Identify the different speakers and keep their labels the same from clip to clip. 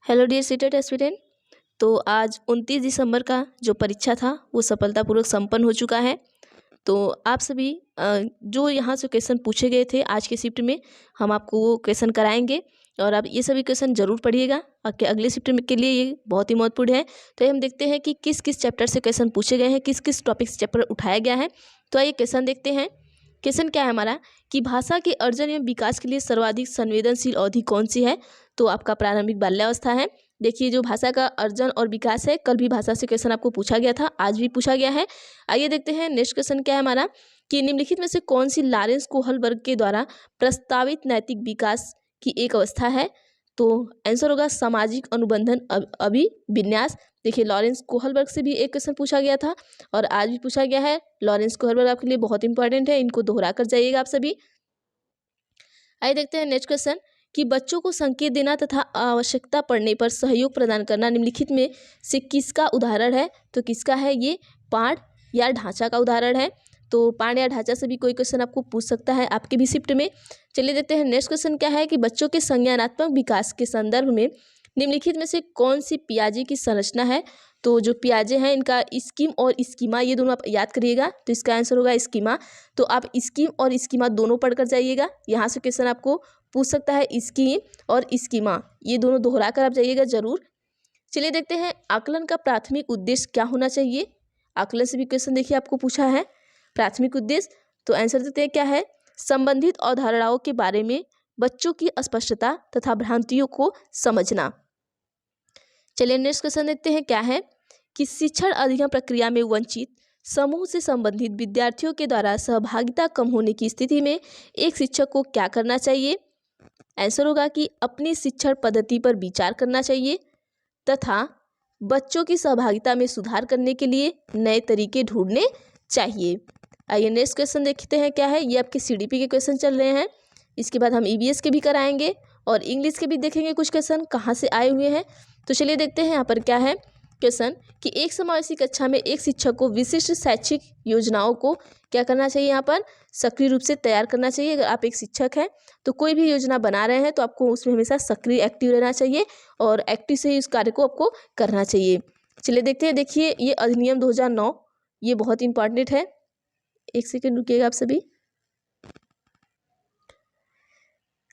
Speaker 1: Hello dear CTET aspirant. तो आज 29 दिसंबर का जो परीक्षा था वो सफलतापूर्वक संपन्न हो चुका है। तो आप सभी जो यहाँ से क्वेश्चन पूछे गए थे आज के शिफ्ट में हम आपको वो क्वेश्चन कराएंगे और आप ये सभी क्वेश्चन जरूर पढ़िएगा आपके अगले शिफ्ट में के लिए ये बहुत ही महत्वपूर्ण है। तो हम देखते हैं कि किस किस चैप्टर से क्वेश्चन पूछे गए हैं, किस किस टॉपिक से चैप्टर उठाया गया है। तो आइए क्वेश्चन देखते हैं। क्वेश्चन क्या है हमारा कि भाषा के अर्जन एवं विकास के लिए सर्वाधिक संवेदनशील अवधि कौन सी है। तो आपका प्रारंभिक बाल्यावस्था है। देखिए जो भाषा का अर्जन और विकास है, कल भी भाषा से क्वेश्चन आपको पूछा गया था, आज भी पूछा गया है। आइए देखते हैं नेक्स्ट क्वेश्चन क्या है हमारा कि निम्नलिखित में से कौन सी लॉरेंस कोहलबर्ग के द्वारा प्रस्तावित नैतिक विकास की एक अवस्था है। तो आंसर होगा सामाजिक अनुबंधन अभिविन्यास। देखिए लॉरेंस कोहलबर्ग से भी एक क्वेश्चन पूछा गया था और आज भी पूछा गया है। लॉरेंस कोहलबर्ग आपके लिए बहुत इंपॉर्टेंट है, इनको दोहरा कर जाइएगा आप सभी। आइए देखते हैं नेक्स्ट क्वेश्चन कि बच्चों को संकेत देना तथा आवश्यकता पड़ने पर सहयोग प्रदान करना निम्नलिखित में से किसका उदाहरण है। तो किसका है ये, पाठ या ढांचा का उदाहरण है। तो पाठ या ढांचा से भी कोई क्वेश्चन आपको पूछ सकता है आपके भी शिफ्ट में। चलिए देखते हैं नेक्स्ट क्वेश्चन क्या है कि बच्चों के संज्ञानात्मक विकास के संदर्भ में निम्नलिखित में से कौन सी पियाजे की संरचना है। तो जो पियाजे हैं इनका स्कीम और स्कीमा ये दोनों आप याद करिएगा। तो इसका आंसर होगा स्कीमा। तो आप स्कीम और स्कीमा दोनों पढ़कर जाइएगा, यहाँ से क्वेश्चन आपको पूछ सकता है स्कीम और स्कीमा ये दोनों दोहरा कर आप जाइएगा जरूर। चलिए देखते हैं आकलन का प्राथमिक उद्देश्य क्या होना चाहिए। आकलन से भी क्वेश्चन देखिए आपको पूछा है प्राथमिक उद्देश्य। तो आंसर देते हैं क्या है, संबंधित अवधारणाओं के बारे में बच्चों की अस्पष्टता तथा भ्रांतियों को समझना। चलिए नेक्स्ट क्वेश्चन देखते हैं क्या है कि शिक्षण अधिगम प्रक्रिया में वंचित समूह से संबंधित विद्यार्थियों के द्वारा सहभागिता कम होने की स्थिति में एक शिक्षक को क्या करना चाहिए। आंसर होगा कि अपनी शिक्षण पद्धति पर विचार करना चाहिए तथा बच्चों की सहभागिता में सुधार करने के लिए नए तरीके ढूंढने चाहिए। आइए नेक्स्ट क्वेश्चन देखते हैं क्या है। ये आपके सीडीपी के क्वेश्चन चल रहे हैं, इसके बाद हम ईवीएस के भी कराएंगे और इंग्लिश के भी देखेंगे कुछ क्वेश्चन कहाँ से आए हुए हैं। तो चलिए देखते हैं यहाँ पर क्या है क्वेश्चन कि एक समावेशी कक्षा में एक शिक्षक को विशिष्ट शैक्षिक योजनाओं को क्या करना चाहिए, यहाँ पर सक्रिय रूप से तैयार करना चाहिए। अगर आप एक शिक्षक हैं तो कोई भी योजना बना रहे हैं तो आपको उसमें हमेशा सक्रिय एक्टिव रहना चाहिए और एक्टिव से ही उस कार्य को आपको करना चाहिए। चलिए देखते हैं। देखिए ये अधिनियम 2009 ये बहुत इंपॉर्टेंट है। एक सेकेंड रुकिएगा आप सभी।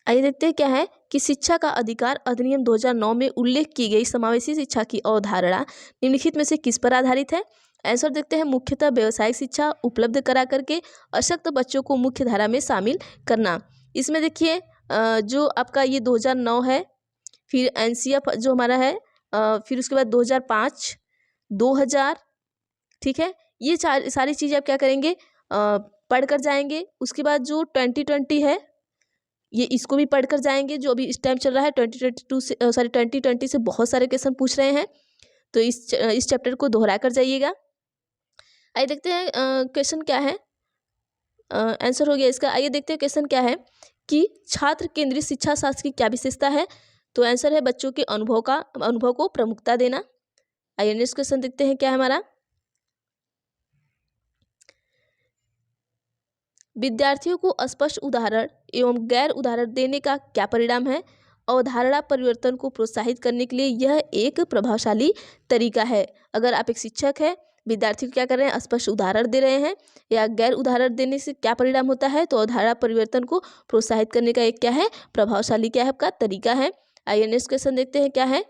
Speaker 1: आइए देखते हैं क्या है कि शिक्षा का अधिकार अधिनियम 2009 में उल्लेख की गई समावेशी शिक्षा की अवधारणा निम्नलिखित में से किस पर आधारित है। आंसर देखते हैं मुख्यतः व्यावसायिक शिक्षा उपलब्ध करा करके अशक्त बच्चों को मुख्य धारा में शामिल करना। इसमें देखिए जो आपका ये 2009 है, फिर एनसीएफ जो हमारा है, फिर उसके बाद 2005 2000, ठीक है। ये सारी चीज़ें आप क्या करेंगे पढ़ कर जाएंगे। उसके बाद जो 2020 है ये इसको भी पढ़कर जाएंगे, जो अभी इस टाइम चल रहा है 2022 से 2020 से बहुत सारे क्वेश्चन पूछ रहे हैं तो इस चैप्टर को दोहरा कर जाइएगा। आइए देखते हैं क्वेश्चन क्या है। आंसर हो गया इसका। आइए देखते हैं क्वेश्चन क्या है कि छात्र केंद्रित शिक्षा शास्त्र की क्या विशेषता है। तो आंसर है बच्चों के अनुभव को प्रमुखता देना। आइए नेक्स्ट क्वेश्चन देखते हैं क्या है हमारा। विद्यार्थियों को स्पष्ट उदाहरण एवं गैर उदाहरण देने का क्या परिणाम है। अवधारणा परिवर्तन को प्रोत्साहित करने के लिए यह एक प्रभावशाली तरीका है। अगर आप एक शिक्षक हैं, विद्यार्थी को क्या कर रहे हैं स्पष्ट उदाहरण दे रहे हैं या गैर उदाहरण देने से क्या परिणाम होता है, तो अवधारणा परिवर्तन को प्रोत्साहित करने का एक क्या है प्रभावशाली क्या है आपका तरीका है। आइए नेक्स्ट क्वेश्चन देखते हैं क्या है।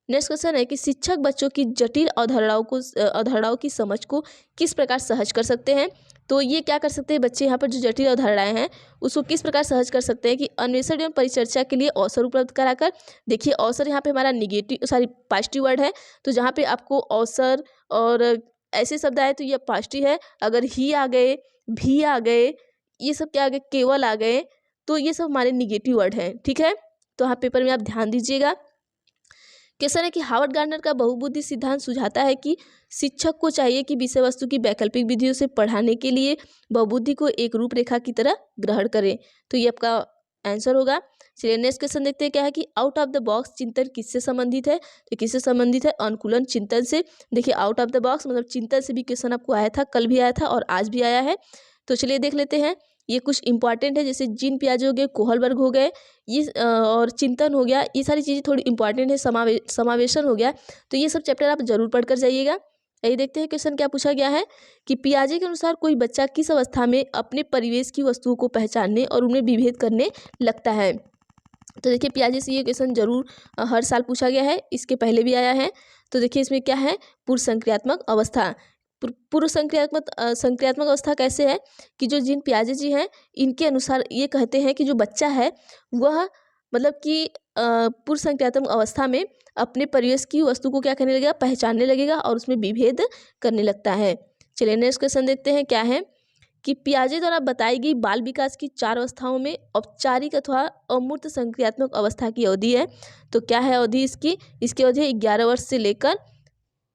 Speaker 1: नेक्स्ट क्वेश्चन है कि शिक्षक बच्चों की जटिल अवधारणाओं की समझ को किस प्रकार सहज कर सकते हैं। तो ये क्या कर सकते हैं बच्चे यहाँ पर जो जटिल अवधारणाएं हैं उसको किस प्रकार सहज कर सकते हैं कि अन्वेषण एवं परिचर्चा के लिए अवसर उपलब्ध कराकर। देखिए अवसर यहाँ पे हमारा पॉजिटिव वर्ड है, तो जहाँ पे आपको अवसर और ऐसे शब्द आए तो ये पॉजिटिव है। अगर ही आ गए, भी आ गए, ये सब क्या आ गए, केवल आ गए, तो ये सब हमारे निगेटिव वर्ड हैं, ठीक है। तो यहाँ पेपर में आप ध्यान दीजिएगा। क्वेश्चन है कि हार्वर्ड गार्डनर का बहुबुद्धि सिद्धांत सुझाता है कि शिक्षक को चाहिए कि विषय वस्तु की वैकल्पिक विधियों से पढ़ाने के लिए बहुबुद्धि को एक रूपरेखा की तरह ग्रहण करें। तो ये आपका आंसर होगा। चलिए नेक्स्ट क्वेश्चन देखते हैं क्या है कि आउट ऑफ द बॉक्स चिंतन किससे संबंधित है। तो किससे संबंधित है, अनुकूलन चिंतन से। देखिए आउट ऑफ द बॉक्स मतलब चिंतन से भी क्वेश्चन आपको आया था, कल भी आया था और आज भी आया है। तो चलिए देख लेते हैं ये कुछ इंपॉर्टेंट है, जैसे जीन पियाजे हो गए, कोहलबर्ग हो गए, ये और चिंतन हो गया, ये सारी चीज़ें थोड़ी इंपॉर्टेंट है। समावेशन हो गया, तो ये सब चैप्टर आप जरूर पढ़ कर जाइएगा। यही देखते हैं क्वेश्चन क्या पूछा गया है कि पियाजे के अनुसार कोई बच्चा किस अवस्था में अपने परिवेश की वस्तुओं को पहचानने और उन्हें विभेद करने लगता है। तो देखिए पियाजे से ये क्वेश्चन जरूर हर साल पूछा गया है, इसके पहले भी आया है। तो देखिए इसमें क्या है, पूर्व संक्रियात्मक अवस्था। पूर्व संक्रियात्मक अवस्था कैसे है कि जो जीन पियाजे जी हैं, इनके अनुसार ये कहते हैं कि जो बच्चा है वह मतलब कि पूर्व संक्रियात्मक अवस्था में अपने परिवेश की वस्तु को क्या करने लगेगा, पहचानने लगेगा और उसमें विभेद करने लगता है। चलिए नेक्स्ट क्वेश्चन देखते हैं क्या है कि पियाजे द्वारा बताई गई बाल विकास की 4 अवस्थाओं में औपचारिक अथवा अमूर्त संक्रियात्मक अवस्था की अवधि है। तो क्या है अवधि इसकी अवधि 11 वर्ष से लेकर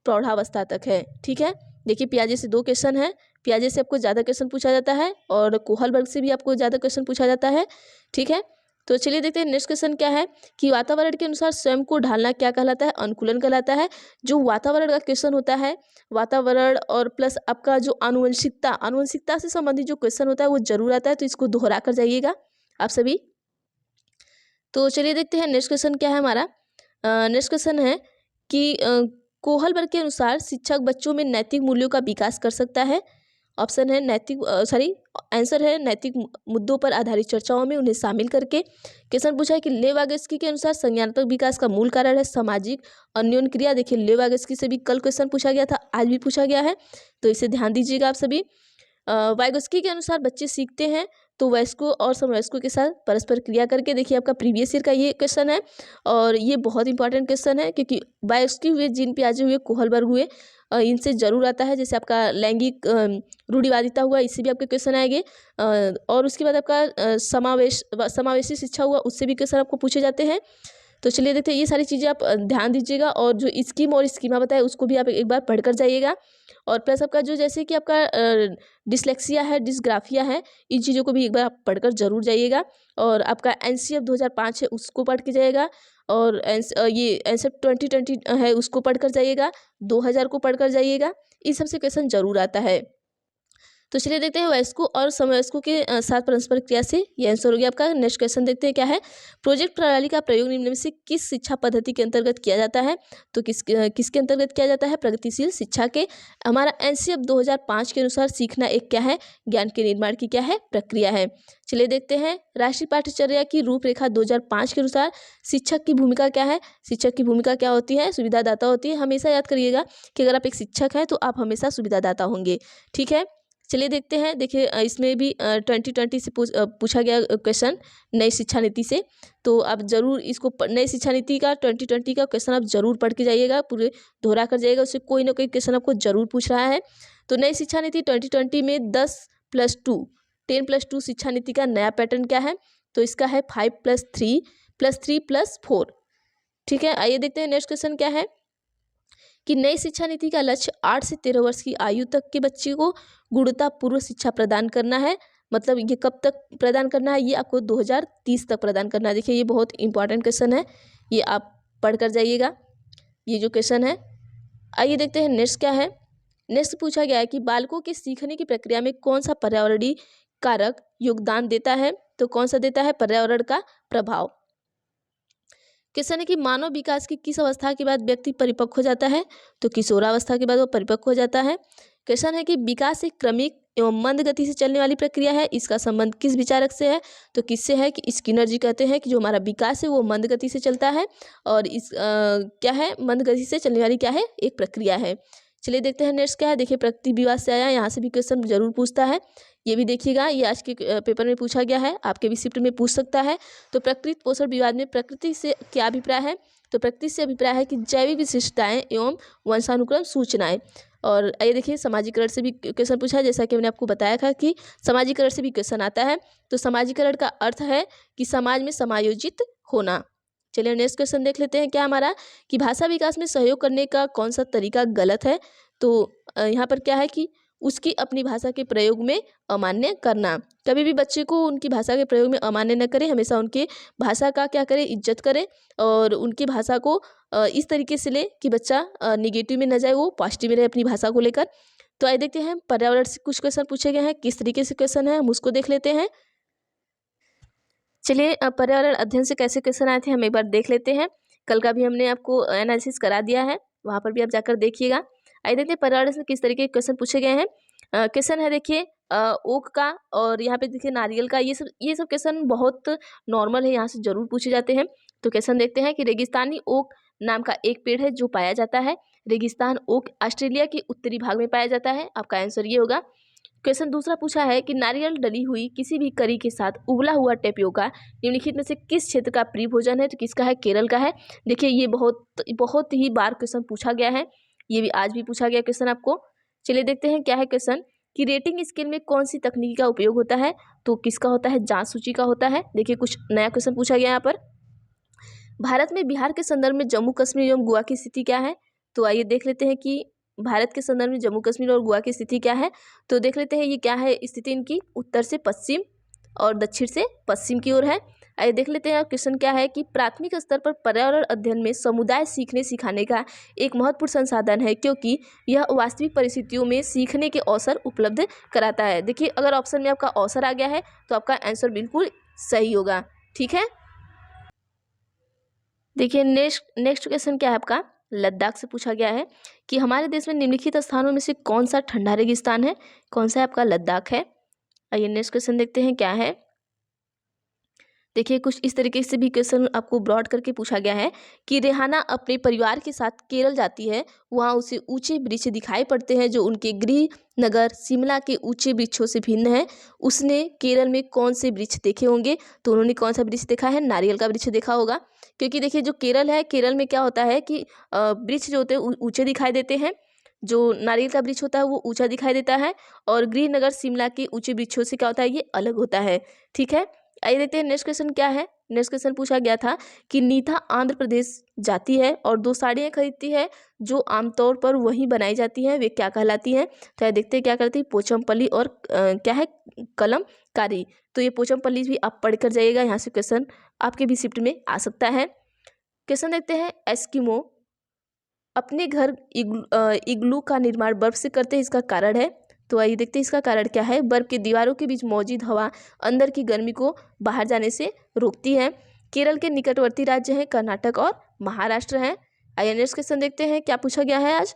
Speaker 1: प्रौढ़ावस्था तक है। ठीक है, देखिए पियाजे से 2 क्वेश्चन है, पियाजे से आपको ज़्यादा क्वेश्चन पूछा जाता है और कोहलबर्ग से भी आपको ज़्यादा क्वेश्चन पूछा जाता है। ठीक है, तो चलिए देखते हैं नेक्स्ट क्वेश्चन क्या है कि वातावरण के अनुसार स्वयं को ढालना क्या कहलाता है, अनुकूलन कहलाता है। जो वातावरण का क्वेश्चन होता है, वातावरण और प्लस आपका जो आनुवंशिकता से संबंधित जो क्वेश्चन होता है वो जरूर आता है, तो इसको दोहरा कर जाइएगा आप सभी। तो चलिए देखते हैं नेक्स्ट क्वेश्चन क्या है हमारा। नेक्स्ट क्वेश्चन है कि कोहलबर्ग के अनुसार शिक्षक बच्चों में नैतिक मूल्यों का विकास कर सकता है। ऑप्शन है आंसर है नैतिक मुद्दों पर आधारित चर्चाओं में उन्हें शामिल करके। क्वेश्चन पूछा है कि लेव वागस्की के अनुसार संज्ञानात्मक विकास का मूल कारण है सामाजिक अन्योन्य क्रिया। देखिए लेव वागस्की से भी कल क्वेश्चन पूछा गया था, आज भी पूछा गया है, तो इसे ध्यान दीजिएगा आप सभी। वाइगोस्की के अनुसार बच्चे सीखते हैं तो वयस्कों और समवयस्कों के साथ परस्पर क्रिया करके। देखिए आपका प्रीवियस ईयर का ये क्वेश्चन है और ये बहुत इंपॉर्टेंट क्वेश्चन है, क्योंकि वाइगोस्की हुए, जीन पियाजे हुए, कोहलबर्ग हुए, इनसे जरूर आता है। जैसे आपका लैंगिक रूढ़िवादिता हुआ, इससे भी आपके क्वेश्चन आएंगे, और उसके बाद आपका समावेशी शिक्षा हुआ, उससे भी क्वेश्चन आपको पूछे जाते हैं। तो चलिए देखते हैं, ये सारी चीज़ें आप ध्यान दीजिएगा और जो स्कीम और स्कीमा बताए उसको भी आप एक बार पढ़ कर जाइएगा। और प्लस आपका जो जैसे कि आपका डिसलेक्सिया है, डिसग्राफिया है, इन चीज़ों को भी एक बार आप पढ़कर जरूर जाइएगा। और आपका एनसीएफ 2005 है उसको पढ़ के जाइएगा, और ये एनसीएफ 2020 है उसको पढ़ कर जाइएगा, 2000 को पढ़ कर जाइएगा, इन सबसे क्वेश्चन जरूर आता है। तो चलिए देखते हैं वयस्कों और समवयस्कों के साथ परस्पर क्रिया से, ये आंसर हो गया आपका। नेक्स्ट क्वेश्चन देखते हैं क्या है, प्रोजेक्ट प्रणाली का प्रयोग निम्न में से किस शिक्षा पद्धति के अंतर्गत किया जाता है। तो किसके अंतर्गत किया जाता है, प्रगतिशील शिक्षा के। हमारा एनसीएफ 2005 के अनुसार सीखना एक क्या है, ज्ञान के निर्माण की क्या है, प्रक्रिया है। चलिए देखते हैं राष्ट्रीय पाठ्यचर्या की रूपरेखा 2005 के अनुसार शिक्षक की भूमिका क्या है। शिक्षक की भूमिका क्या होती है, सुविधादाता होती है। हमेशा याद करिएगा कि अगर आप एक शिक्षक हैं तो आप हमेशा सुविधादाता होंगे। ठीक है, चलिए देखते हैं। देखिए इसमें भी 2020 से पूछा गया क्वेश्चन नई शिक्षा नीति से, तो आप जरूर इसको नई शिक्षा नीति का 2020 का क्वेश्चन आप जरूर पढ़ के जाइएगा, पूरे दोहरा कर जाइएगा, उससे कोई ना कोई क्वेश्चन आपको जरूर पूछ रहा है। तो नई शिक्षा नीति 2020 में 10+2 शिक्षा नीति का नया पैटर्न क्या है, तो इसका है 5+3+3+4। ठीक है, आइए देखते हैं नेक्स्ट क्वेश्चन क्या है कि नई शिक्षा नीति का लक्ष्य 8 से 13 वर्ष की आयु तक के बच्चे को गुणवत्तापूर्ण शिक्षा प्रदान करना है। मतलब ये कब तक प्रदान करना है, ये आपको 2030 तक प्रदान करना है। देखिए ये बहुत इंपॉर्टेंट क्वेश्चन है, ये आप पढ़ कर जाइएगा, ये जो क्वेश्चन है। आइए देखते हैं नेक्स्ट क्या है। नेक्स्ट पूछा गया है कि बालकों के सीखने की प्रक्रिया में कौन सा पर्यावरणीय कारक योगदान देता है। तो कौन सा देता है, पर्यावरण का प्रभाव। क्वेश्चन है कि मानव विकास की किस अवस्था के बाद व्यक्ति परिपक्व हो जाता है। तो किशोरावस्था के बाद वो परिपक्व हो जाता है। क्वेश्चन है कि विकास एक क्रमिक एवं मंद गति से चलने वाली प्रक्रिया है, इसका संबंध किस विचारक से है। तो किससे है कि स्किनर जी कहते हैं कि जो हमारा विकास है वो मंद गति से चलता है, और इस क्या है, मंद गति से चलने वाली क्या है, एक प्रक्रिया है। चलिए देखते हैं नेक्स्ट क्या है। देखिए प्रकृति विवाद से आया, यहाँ से भी क्वेश्चन जरूर पूछता है, ये भी देखिएगा, ये आज के पेपर में पूछा गया है, आपके भी शिफ्ट में पूछ सकता है। तो प्रकृति पोषण विवाद में प्रकृति से क्या अभिप्राय है। तो प्रकृति से अभिप्राय है कि जैविक विशिष्टताएं एवं वंशानुक्रम सूचनाएं। और ये देखिए सामाजिकरण से भी क्वेश्चन पूछा है, जैसा कि मैंने आपको बताया था कि सामाजिकरण से भी क्वेश्चन आता है। तो सामाजिकरण का अर्थ है कि समाज में समायोजित होना। चलिए नेक्स्ट क्वेश्चन देख लेते हैं क्या हमारा, कि भाषा विकास में सहयोग करने का कौन सा तरीका गलत है। तो यहाँ पर क्या है कि उसकी अपनी भाषा के प्रयोग में अमान्य करना। कभी भी बच्चे को उनकी भाषा के प्रयोग में अमान्य न करें, हमेशा उनके भाषा का क्या करें, इज्जत करें, और उनकी भाषा को इस तरीके से ले कि बच्चा निगेटिव में न जाए, वो पॉजिटिव में रहे अपनी भाषा को लेकर। तो आइए देखते हैं पर्यावरण से कुछ क्वेश्चन पूछे गए हैं, किस तरीके से क्वेश्चन है हम उसको देख लेते हैं। चलिए पर्यावरण अध्ययन से कैसे क्वेश्चन आए थे हम एक बार देख लेते हैं। कल का भी हमने आपको एनालिसिस करा दिया है, वहाँ पर भी आप जाकर देखिएगा। आइए देखते हैं पर्यावरण से किस तरीके के क्वेश्चन पूछे गए हैं। क्वेश्चन है देखिए ओक का, और यहाँ पे देखिए नारियल का। ये सब क्वेश्चन बहुत नॉर्मल है, यहाँ से जरूर पूछे जाते हैं। तो क्वेश्चन देखते हैं कि रेगिस्तानी ओक नाम का एक पेड़ है जो पाया जाता है। रेगिस्तान ओक ऑस्ट्रेलिया के उत्तरी भाग में पाया जाता है। आपका आंसर ये होगा। क्वेश्चन दूसरा पूछा है कि नारियल डली हुई किसी भी करी के साथ उबला हुआ टेपियोका निम्नलिखित में से किस क्षेत्र का प्रिय भोजन है। तो किसका है? केरल का है। देखिए ये बहुत ही बार क्वेश्चन पूछा गया है, ये भी आज भी पूछा गया क्वेश्चन आपको। चलिए देखते हैं क्या है क्वेश्चन कि रेटिंग स्केल में कौन सी तकनीकी का उपयोग होता है। तो किसका होता है? जांच सूची का होता है। देखिए कुछ नया क्वेश्चन पूछा गया यहाँ पर। भारत में बिहार के संदर्भ में जम्मू कश्मीर एवं गोवा की स्थिति क्या है। तो आइए देख लेते हैं कि भारत के संदर्भ में जम्मू कश्मीर और गोवा की स्थिति क्या है। तो देख लेते हैं ये क्या है स्थिति इनकी, उत्तर से पश्चिम और दक्षिण से पश्चिम की ओर है। आइए देख लेते हैं क्वेश्चन क्या है कि प्राथमिक स्तर पर पर्यावरण अध्ययन में समुदाय सीखने सिखाने का एक महत्वपूर्ण संसाधन है, क्योंकि यह वास्तविक परिस्थितियों में सीखने के अवसर उपलब्ध कराता है। देखिए अगर ऑप्शन में आपका अवसर आ गया है तो आपका आंसर बिल्कुल सही होगा। ठीक है, देखिए नेक्स्ट क्वेश्चन क्या है आपका, लद्दाख से पूछा गया है कि हमारे देश में निम्नलिखित स्थानों में से कौन सा ठंडा रेगिस्तान है। कौन सा है? आपका लद्दाख है। आइए नेक्स्ट क्वेश्चन देखते हैं क्या है। देखिए कुछ इस तरीके से भी क्वेश्चन आपको ब्रॉड करके पूछा गया है कि रेहाना अपने परिवार के साथ केरल जाती है, वहाँ उसे ऊंचे वृक्ष दिखाई पड़ते हैं जो उनके गृह नगर शिमला के ऊंचे वृक्षों से भिन्न है। उसने केरल में कौन से वृक्ष देखे होंगे। तो उन्होंने कौन सा वृक्ष देखा है? नारियल का वृक्ष देखा होगा, क्योंकि देखिए जो केरल है, केरल में क्या होता है कि वृक्ष जो होते हैं ऊंचे दिखाई देते हैं। जो नारियल का वृक्ष होता है वो ऊंचा दिखाई देता है, और गृह नगर शिमला के ऊंचे वृक्षों से क्या होता है? ये अलग होता है। ठीक है, आइए देखते हैं नेक्स्ट क्वेश्चन क्या है। नेक्स्ट क्वेश्चन पूछा गया था कि नीता आंध्र प्रदेश जाती है और 2 साड़ियाँ खरीदती है जो आमतौर पर वहीं बनाई जाती हैं, वे क्या कहलाती हैं। तो देखते हैं क्या करती है, पोचमपल्ली और क्या है, कलमकारी। तो ये पोचमपल्ली भी आप पढ़ कर जाइएगा, यहाँ से क्वेश्चन आपके भी शिफ्ट में आ सकता है। क्वेश्चन देखते हैं, एस्किमो अपने घर इग्लू का निर्माण बर्फ से करते हैं, इसका कारण है। तो आइए देखते हैं इसका कारण क्या है। बर्फ की दीवारों के बीच मौजूद हवा अंदर की गर्मी को बाहर जाने से रोकती है। केरल के निकटवर्ती राज्य हैं कर्नाटक और महाराष्ट्र हैं। आइए नेक्स्ट क्वेश्चन देखते हैं क्या पूछा गया है आज।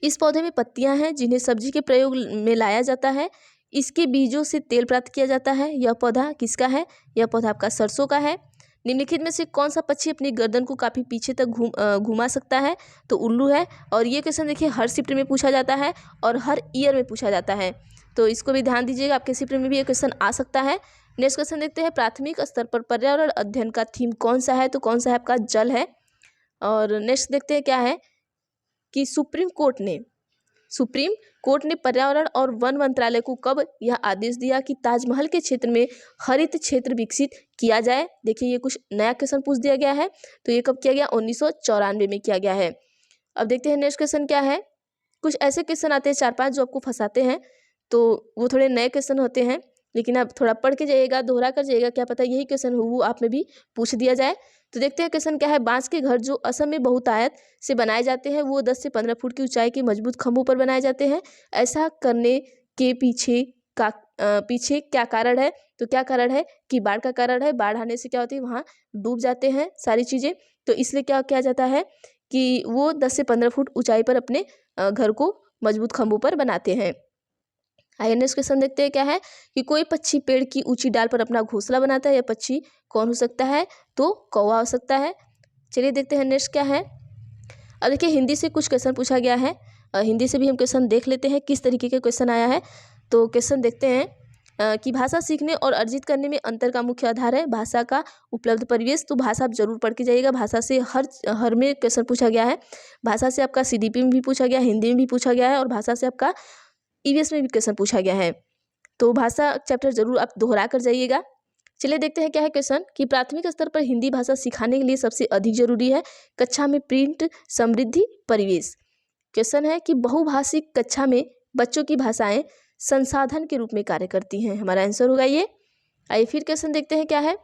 Speaker 1: इस पौधे में पत्तियां हैं जिन्हें सब्जी के प्रयोग में लाया जाता है। इसके बीजों से तेल प्राप्त किया जाता है। यह पौधा किसका है? यह पौधा आपका सरसों का है। निम्नलिखित में से कौन सा पक्षी अपनी गर्दन को काफ़ी पीछे तक घुमा सकता है। तो उल्लू है। और ये क्वेश्चन देखिए हर शिफ्ट में पूछा जाता है और हर ईयर में पूछा जाता है, तो इसको भी ध्यान दीजिएगा, आपके शिफ्ट में भी ये क्वेश्चन आ सकता है। नेक्स्ट क्वेश्चन देखते हैं, प्राथमिक स्तर पर पर्यावरण अध्ययन का थीम कौन सा है। तो कौन सा है? आपका जल है। और नेक्स्ट देखते हैं क्या है कि सुप्रीम कोर्ट ने पर्यावरण और वन मंत्रालय को कब यह आदेश दिया कि ताजमहल के क्षेत्र में हरित क्षेत्र विकसित किया जाए। देखिए ये कुछ नया क्वेश्चन पूछ दिया गया है, तो ये कब किया गया? 1994 में किया गया है। अब देखते हैं नेक्स्ट क्वेश्चन क्या है। कुछ ऐसे क्वेश्चन आते हैं 4-5 जो आपको फंसाते हैं, तो वो थोड़े नए क्वेश्चन होते हैं, लेकिन आप थोड़ा पढ़ के जाइएगा, दोहरा कर जाइएगा, क्या पता यही क्वेश्चन वो आप में भी पूछ दिया जाए। तो देखते हैं क्वेश्चन क्या है। बांस के घर जो असम में बहुतायत से बनाए जाते हैं वो 10 से 15 फुट की ऊंचाई के मजबूत खंभों पर बनाए जाते हैं। ऐसा करने के पीछे क्या कारण है। तो क्या कारण है कि बाढ़ का कारण है। बाढ़ आने से क्या होती है, वहाँ डूब जाते हैं सारी चीज़ें, तो इसलिए क्या किया जाता है कि वो 10 से 15 फुट ऊंचाई पर अपने घर को मजबूत खंभों पर बनाते हैं। आइए नेक्स्ट क्वेश्चन देखते हैं क्या है कि कोई पक्षी पेड़ की ऊंची डाल पर अपना घोंसला बनाता है। यह पक्षी कौन हो सकता है। तो कौवा हो सकता है। चलिए देखते हैं नेक्स्ट क्या है। अब देखिए हिंदी से कुछ क्वेश्चन पूछा गया है, हिंदी से भी हम क्वेश्चन देख लेते हैं किस तरीके के क्वेश्चन आया है। तो क्वेश्चन देखते हैं कि भाषा सीखने और अर्जित करने में अंतर का मुख्य आधार है भाषा का उपलब्ध परिवेश। तो भाषा आप जरूर पढ़ के जाइएगा, भाषा से हर में क्वेश्चन पूछा गया है। भाषा से आपका CDP में भी पूछा गया, हिंदी में भी पूछा गया है, और भाषा से आपका EVS में भी क्वेश्चन पूछा गया है। तो भाषा चैप्टर जरूर आप दोहरा कर जाइएगा। चलिए देखते हैं क्या है क्वेश्चन कि प्राथमिक स्तर पर हिंदी भाषा सिखाने के लिए सबसे अधिक जरूरी है कक्षा में प्रिंट समृद्धि परिवेश। क्वेश्चन है कि बहुभाषिक कक्षा में बच्चों की भाषाएं संसाधन के रूप में कार्य करती हैं। हमारा आंसर होगा ये। आइए फिर क्वेश्चन देखते हैं क्या है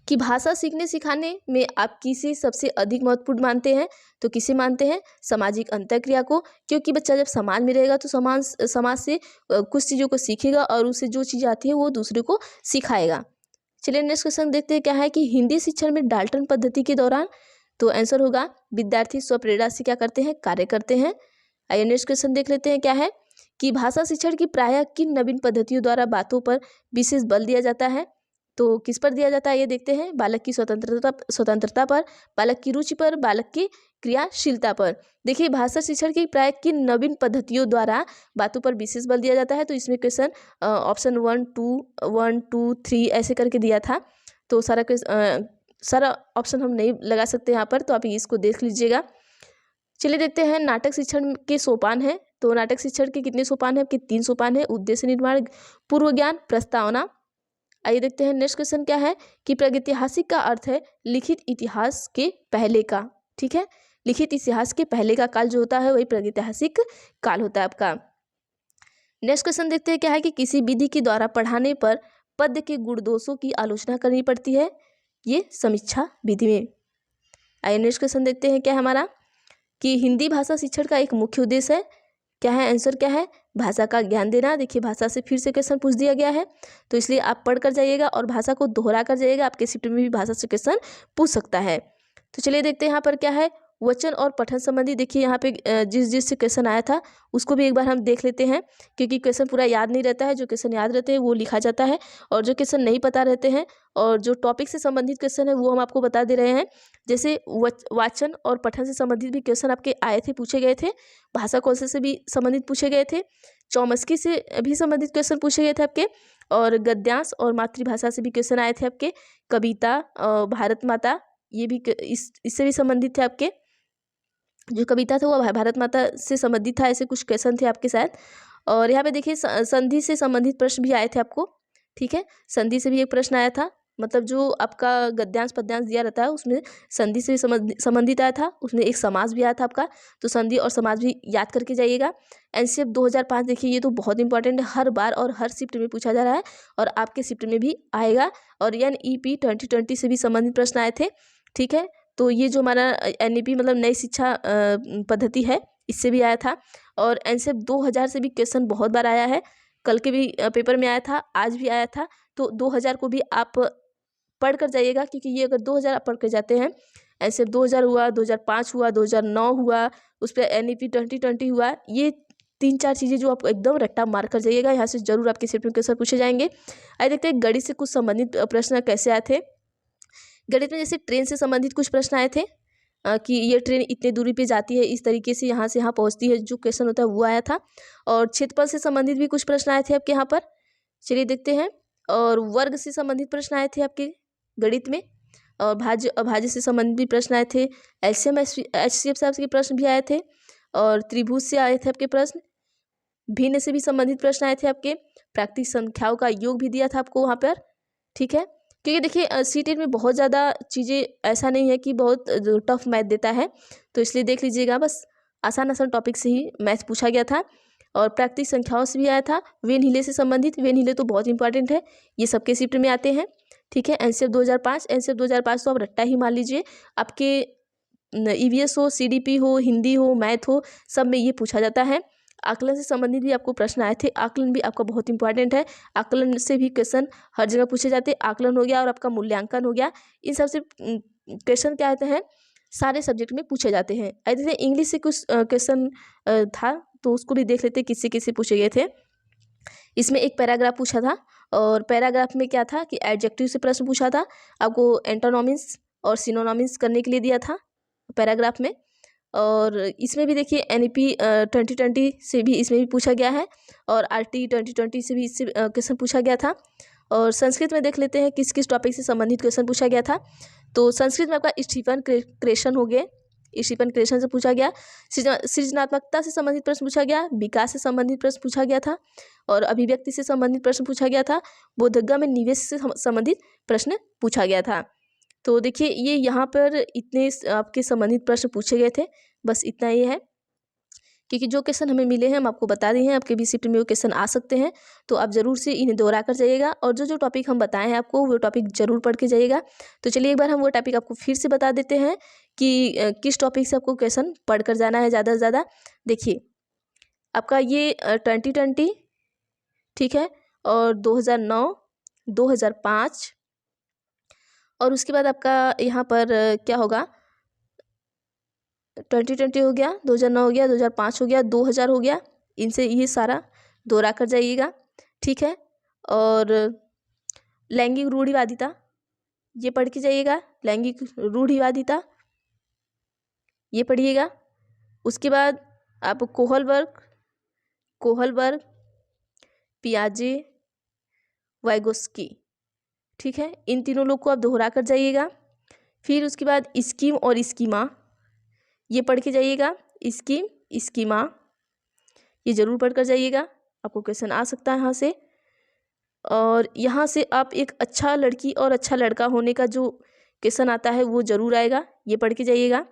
Speaker 1: कि भाषा सीखने सिखाने में आप किसे सबसे अधिक महत्वपूर्ण मानते हैं? तो किसे मानते हैं? सामाजिक अंतःक्रिया को, क्योंकि बच्चा जब समाज में रहेगा तो समाज से कुछ चीज़ों को सीखेगा और उसे जो चीज़ आती है वो दूसरे को सिखाएगा। चलिए नेक्स्ट क्वेश्चन देखते हैं क्या है कि हिंदी शिक्षण में डाल्टन पद्धति के दौरान, तो आंसर होगा विद्यार्थी स्वप्रेरणा से क्या करते हैं? कार्य करते हैं। आइए नेक्स्ट क्वेश्चन देख लेते हैं क्या है कि भाषा शिक्षण की प्रायः किन नवीन पद्धतियों द्वारा बातों पर विशेष बल दिया जाता है? तो किस पर दिया जाता है ये देखते हैं। बालक की स्वतंत्रता पर, बालक की रुचि पर, बालक की क्रियाशीलता पर। देखिए भाषा शिक्षण की प्राय किन नवीन पद्धतियों द्वारा बातों पर विशेष बल दिया जाता है, तो इसमें क्वेश्चन ऑप्शन 1 2 3 ऐसे करके दिया था। तो सारा ऑप्शन हम नहीं लगा सकते यहाँ पर, तो आप इसको देख लीजिएगा। चलिए देखते हैं नाटक शिक्षण के सोपान है। तो नाटक शिक्षण के कितने सोपान है? आपके 3 सोपान है। उद्देश्य निर्माण, पूर्व ज्ञान, प्रस्तावना। आइए देखते हैं नेक्स्ट क्वेश्चन क्या है कि प्रागैतिहासिक का अर्थ है लिखित इतिहास के पहले का। ठीक है, लिखित इतिहास के पहले का काल जो होता है वही प्रागैतिहासिक काल होता है आपका। नेक्स्ट क्वेश्चन देखते हैं क्या है कि किसी विधि के द्वारा पढ़ाने पर पद्य के गुण दोषों की आलोचना करनी पड़ती है, ये समीक्षा विधि में। आइए नेक्स्ट क्वेश्चन देखते हैं क्या है हमारा कि हिंदी भाषा शिक्षण का एक मुख्य उद्देश्य है, क्या है? आंसर क्या है? भाषा का ज्ञान देना। देखिए भाषा से फिर से क्वेश्चन पूछ दिया गया है, तो इसलिए आप पढ़ कर जाइएगा और भाषा को दोहरा कर जाइएगा। आपके शिफ्ट में भी भाषा से क्वेश्चन पूछ सकता है। तो चलिए देखते हैं यहाँ पर क्या है वचन और पठन संबंधी। देखिए यहाँ पे जिस क्वेश्चन आया था उसको भी एक बार हम देख लेते हैं, क्योंकि क्वेश्चन पूरा याद नहीं रहता है। जो क्वेश्चन याद रहते हैं वो लिखा जाता है, और जो क्वेश्चन नहीं पता रहते हैं और जो टॉपिक से संबंधित क्वेश्चन है वो हम आपको बता दे रहे हैं। जैसे वाचन और पठन से संबंधित भी क्वेश्चन आपके आए थे, पूछे गए थे। भाषा कौशल से भी संबंधित पूछे गए थे। चौमस्की से भी संबंधित क्वेश्चन पूछे गए थे आपके, और गद्यांश और मातृभाषा से भी क्वेश्चन आए थे आपके। कविता, भारत माता, ये भी इससे भी संबंधित थे आपके। जो कविता था वो भारत माता से संबंधित था, ऐसे कुछ क्वेश्चन थे आपके शायद। और यहाँ पे देखिए संधि से संबंधित प्रश्न भी आए थे आपको। ठीक है, संधि से भी एक प्रश्न आया था, मतलब जो आपका गद्यांश पद्यांश दिया रहता है उसमें संधि से भी संबंधित आया था। उसमें एक समास भी आया था आपका, तो संधि और समास भी याद करके जाइएगा। एनसीएफ 2005 देखिए ये तो बहुत इंपॉर्टेंट है, हर बार और हर शिफ्ट में पूछा जा रहा है और आपके शिफ्ट में भी आएगा। और NEP 2020 से भी संबंधित प्रश्न आए थे। ठीक है, तो ये जो हमारा NEP मतलब नई शिक्षा पद्धति है, इससे भी आया था। और एनसीएफ 2000 से भी क्वेश्चन बहुत बार आया है, कल के भी पेपर में आया था, आज भी आया था। तो 2000 को भी आप पढ़ कर जाइएगा, क्योंकि ये अगर 2000 आप पढ़ कर जाते हैं, ऐसे 2000 हुआ, 2005 हुआ, 2009 हुआ, उस पर NEP 2020 हुआ, ये 3-4 चीज़ें जो आप एकदम रट्टा मार कर जाइएगा, यहाँ से जरूर आपके शिफ्ट में क्वेश्चन पूछे जाएंगे। आइए देखते हैं गणित से कुछ संबंधित प्रश्न कैसे आए थे। गणित में जैसे ट्रेन से संबंधित कुछ प्रश्न आए थे कि ये ट्रेन इतने दूरी पे जाती है, इस तरीके से यहाँ से यहाँ पहुँचती है, जो क्वेश्चन होता है वो आया था। और क्षेत्रफल से संबंधित भी कुछ प्रश्न आए थे आपके यहाँ पर, चलिए देखते हैं। और वर्ग से संबंधित प्रश्न आए थे आपके गणित में, और भाज्य से संबंधित भी प्रश्न आए थे। LCM HCF साहब के प्रश्न भी आए थे, और त्रिभुज से आए थे आपके प्रश्न। भिन्न से भी संबंधित प्रश्न आए थे आपके। प्राकृतिक संख्याओं का योग भी दिया था आपको वहाँ पर। ठीक है, क्योंकि देखिए सीटेट में बहुत ज़्यादा चीज़ें ऐसा नहीं है कि बहुत टफ मैथ देता है, तो इसलिए देख लीजिएगा, बस आसान टॉपिक से ही मैथ पूछा गया था। और प्राकृतिक संख्याओं से भी आया था। वेन हिले से संबंधित, वेन हिले तो बहुत इंपॉर्टेंट है, ये सबके शिफ्ट में आते हैं। ठीक है, NCF 2005 तो आप रट्टा ही मान लीजिए, आपके EVS हो, CDP हो, हिंदी हो, मैथ हो, सब में ये पूछा जाता है। आकलन से संबंधित भी आपको प्रश्न आए थे, आकलन भी आपका बहुत इंपॉर्टेंट है। आकलन से भी क्वेश्चन हर जगह पूछे जाते हैं। आकलन हो गया और आपका मूल्यांकन हो गया, इन सब से क्वेश्चन क्या आते हैं, सारे सब्जेक्ट में पूछे जाते हैं। ऐसे इंग्लिश से कुछ क्वेश्चन था, तो उसको भी देख लेते किससे किससे पूछे गए थे। इसमें एक पैराग्राफ पूछा था, और पैराग्राफ में क्या था कि एडजेक्टिव से प्रश्न पूछा था, आपको एंटोनॉमिन्स और सिनोनॉमिन्स करने के लिए दिया था पैराग्राफ में। और इसमें भी देखिए NEP 2020 से भी इसमें भी पूछा गया है, और RT 2020 से भी इससे क्वेश्चन पूछा गया था। और संस्कृत में देख लेते हैं किस किस टॉपिक से संबंधित क्वेश्चन पूछा गया था। तो संस्कृत में आपका स्टीफन क्रेशन हो गए, स्टीफन क्रेशन से पूछा गया। सृजनात्मकता से संबंधित प्रश्न पूछा गया, विकास से संबंधित प्रश्न पूछा गया था, और अभिव्यक्ति से संबंधित प्रश्न पूछा गया था। बोधगया में निवेश से संबंधित प्रश्न पूछा गया था। तो देखिए ये यहाँ पर इतने आपके संबंधित प्रश्न पूछे गए थे, बस इतना ही है। क्योंकि जो क्वेश्चन हमें मिले हैं हम आपको बता रहे हैं, आपके भी शिफ्ट में वो क्वेश्चन आ सकते हैं। तो आप ज़रूर से इन्हें दोहरा कर जाइएगा और जो जो टॉपिक हम बताएं हैं आपको वो टॉपिक ज़रूर पढ़ के जाइएगा। तो चलिए एक बार हम वो टॉपिक आपको फिर से बता देते हैं कि किस टॉपिक से आपको क्वेश्चन पढ़ कर जाना है ज़्यादा से ज़्यादा। देखिए आपका ये 2020, ठीक है, और 2009, 2005 और उसके बाद आपका यहाँ पर क्या होगा, 2020 हो गया, 2009 हो गया, 2005 हो गया, 2000 हो गया। इनसे ये सारा दोहरा कर जाइएगा, ठीक है। और लैंगिक रूढ़िवादिता ये पढ़ के जाइएगा, लैंगिक रूढ़िवादिता ये पढ़िएगा। उसके बाद आप कोहलबर्ग, पियाजे, वाइगोस्की, ठीक है, इन तीनों लोग को आप दोहरा कर जाइएगा। फिर उसके बाद स्कीम और स्कीमा ये पढ़ के जाइएगा, स्कीम स्कीमा ये ज़रूर पढ़ कर जाइएगा, आपको क्वेश्चन आ सकता है यहाँ से। और यहाँ से आप एक अच्छा लड़की और अच्छा लड़का होने का जो क्वेश्चन आता है वो ज़रूर आएगा, ये पढ़ के जाइएगा।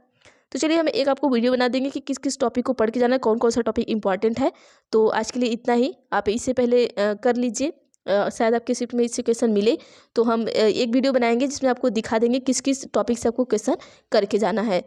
Speaker 1: तो चलिए हम एक आपको वीडियो बना देंगे कि किस किस टॉपिक को पढ़ के जाना है, कौन कौन सा टॉपिक इंपॉर्टेंट है। तो आज के लिए इतना ही, आप इससे पहले कर लीजिए, शायद आपके शिफ्ट में इससे क्वेश्चन मिले तो हम एक वीडियो बनाएंगे जिसमें आपको दिखा देंगे किस किस टॉपिक से आपको क्वेश्चन करके जाना है।